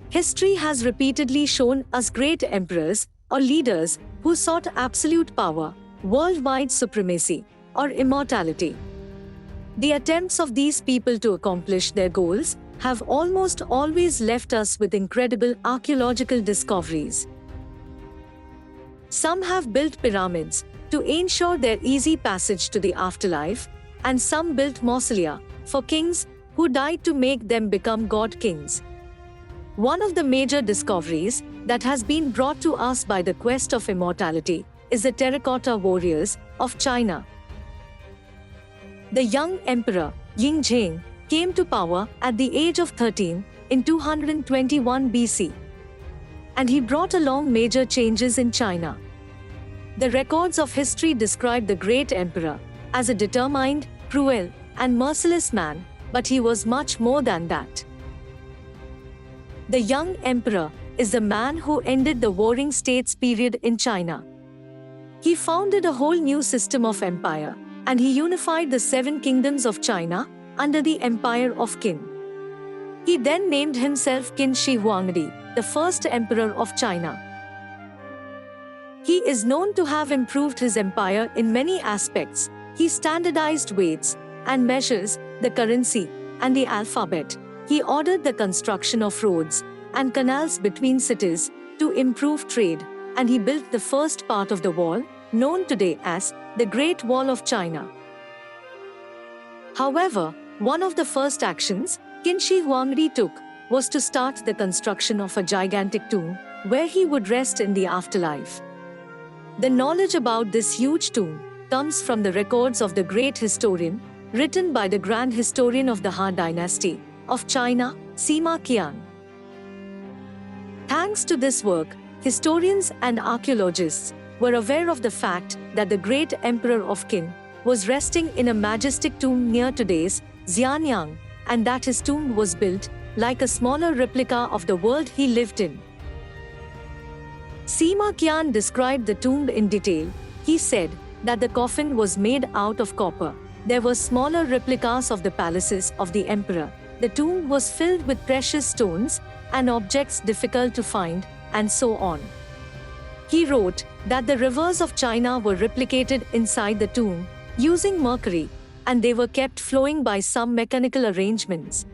History has repeatedly shown us great emperors or leaders who sought absolute power, worldwide supremacy, or immortality. The attempts of these people to accomplish their goals have almost always left us with incredible archaeological discoveries. Some have built pyramids to ensure their easy passage to the afterlife, and some built mausolea for kings who died to make them become god kings. One of the major discoveries that has been brought to us by the quest of immortality is the terracotta warriors of China. The young emperor, Ying came to power at the age of 13 in 221 BC. And he brought along major changes in China. The records of history describe the great emperor as a determined, cruel, and merciless man, but he was much more than that. The young emperor is the man who ended the warring states period in China. He founded a whole new system of empire, and he unified the 7 kingdoms of China under the empire of Qin. He then named himself Qin Shi Huangdi, the first emperor of China. He is known to have improved his empire in many aspects. He standardized weights and measures, the currency, and the alphabet. He ordered the construction of roads and canals between cities to improve trade, and he built the first part of the wall, known today as the Great Wall of China. However, one of the first actions Qin Shi Huangdi took was to start the construction of a gigantic tomb where he would rest in the afterlife. The knowledge about this huge tomb comes from the records of the great historian, written by the grand historian of the Han Dynasty of China, Sima Qian. Thanks to this work, historians and archaeologists were aware of the fact that the great emperor of Qin was resting in a majestic tomb near today's Xianyang, and that his tomb was built like a smaller replica of the world he lived in. Sima Qian described the tomb in detail. He said that the coffin was made out of copper. There were smaller replicas of the palaces of the emperor. The tomb was filled with precious stones and objects difficult to find, and so on. He wrote that the rivers of China were replicated inside the tomb using mercury, and they were kept flowing by some mechanical arrangements.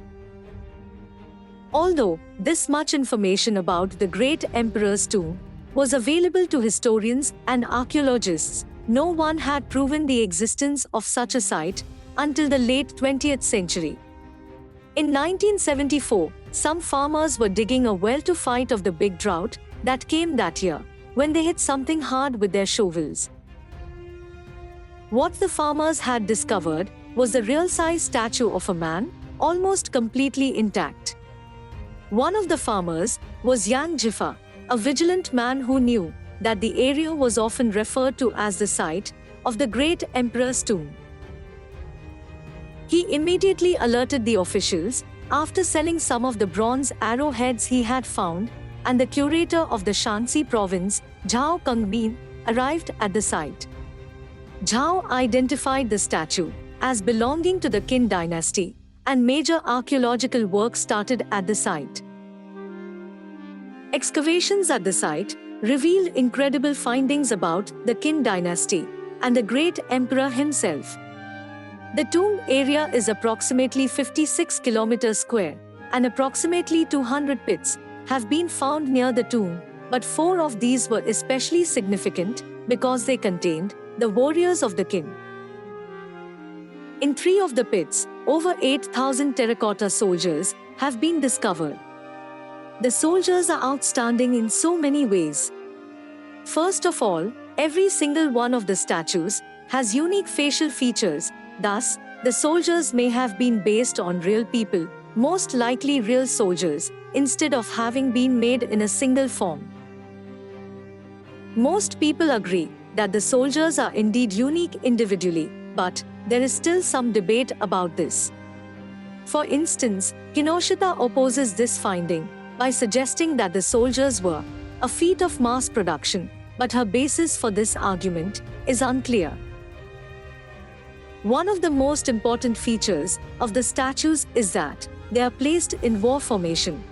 Although this much information about the great emperor's tomb was available to historians and archaeologists, no one had proven the existence of such a site until the late 20th century. In 1974, some farmers were digging a well to fight off the big drought that came that year, when they hit something hard with their shovels. What the farmers had discovered was the real-size statue of a man, almost completely intact. One of the farmers was Yang Jifa, a vigilant man who knew that the area was often referred to as the site of the great emperor's tomb. He immediately alerted the officials after selling some of the bronze arrowheads he had found, and the curator of the Shanxi province, Zhao Kongbin, arrived at the site. Zhao identified the statue as belonging to the Qin dynasty, and major archaeological work started at the site. Excavations at the site revealed incredible findings about the Qin dynasty and the great emperor himself. The tomb area is approximately 56 kilometers square, and approximately 200 pits have been found near the tomb, but 4 of these were especially significant because they contained the warriors of the Qin. In 3 of the pits, over 8,000 terracotta soldiers have been discovered. The soldiers are outstanding in so many ways. First of all, every single one of the statues has unique facial features. Thus, the soldiers may have been based on real people, most likely real soldiers, instead of having been made in a single form. Most people agree that the soldiers are indeed unique individually, but there is still some debate about this. For instance, Kinoshita opposes this finding by suggesting that the soldiers were a feat of mass production, but her basis for this argument is unclear. One of the most important features of the statues is that they are placed in war formation.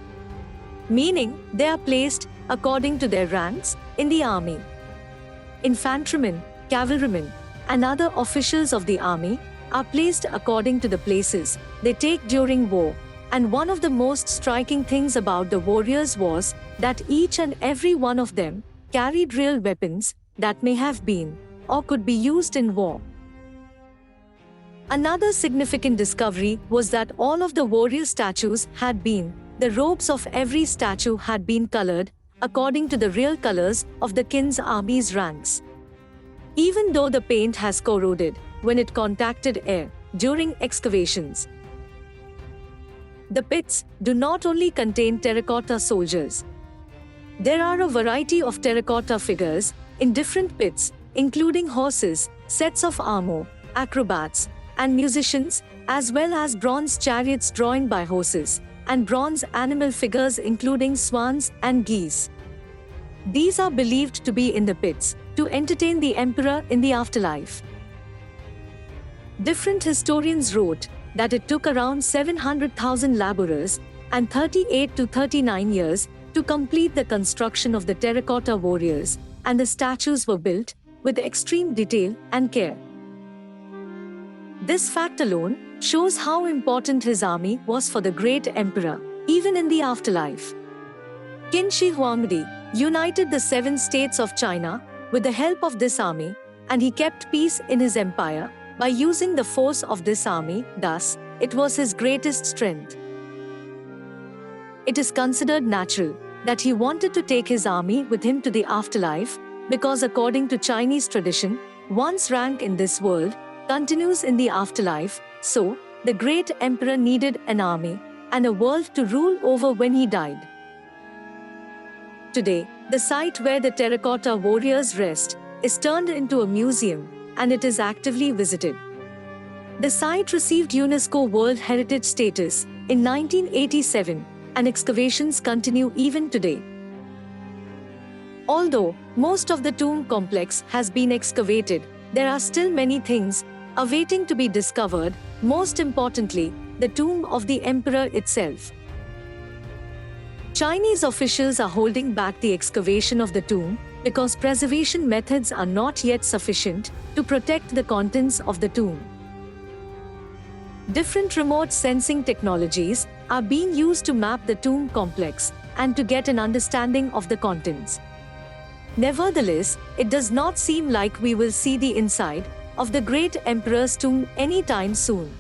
meaning they are placed according to their ranks in the army. Infantrymen, cavalrymen, and other officials of the army are placed according to the places they take during war. And one of the most striking things about the warriors was that each and every one of them carried real weapons that may have been or could be used in war. Another significant discovery was that all of the warrior statues the robes of every statue had been colored according to the real colors of the king's army's ranks. Even though the paint has corroded when it contacted air during excavations. The pits do not only contain terracotta soldiers. There are a variety of terracotta figures in different pits, including horses, sets of armor, acrobats, and musicians, as well as bronze chariots drawn by horses, and bronze animal figures including swans and geese. These are believed to be in the pits to entertain the emperor in the afterlife. Different historians wrote that it took around 700,000 laborers and 38 to 39 years to complete the construction of the terracotta warriors, and the statues were built with extreme detail and care. This fact alone shows how important his army was for the great emperor, even in the afterlife. Qin Shi Huangdi united the 7 states of China with the help of this army, and he kept peace in his empire by using the force of this army. Thus, it was his greatest strength. It is considered natural that he wanted to take his army with him to the afterlife, because according to Chinese tradition, one's rank in this world continues in the afterlife, so the great emperor needed an army and a world to rule over when he died. Today, the site where the terracotta warriors rest is turned into a museum, and it is actively visited. The site received UNESCO World Heritage status in 1987, and excavations continue even today. Although most of the tomb complex has been excavated, there are still many things awaiting to be discovered, most importantly, the tomb of the emperor itself. Chinese officials are holding back the excavation of the tomb because preservation methods are not yet sufficient to protect the contents of the tomb. Different remote sensing technologies are being used to map the tomb complex and to get an understanding of the contents. Nevertheless, it does not seem like we will see the inside of the great emperor's tomb anytime soon.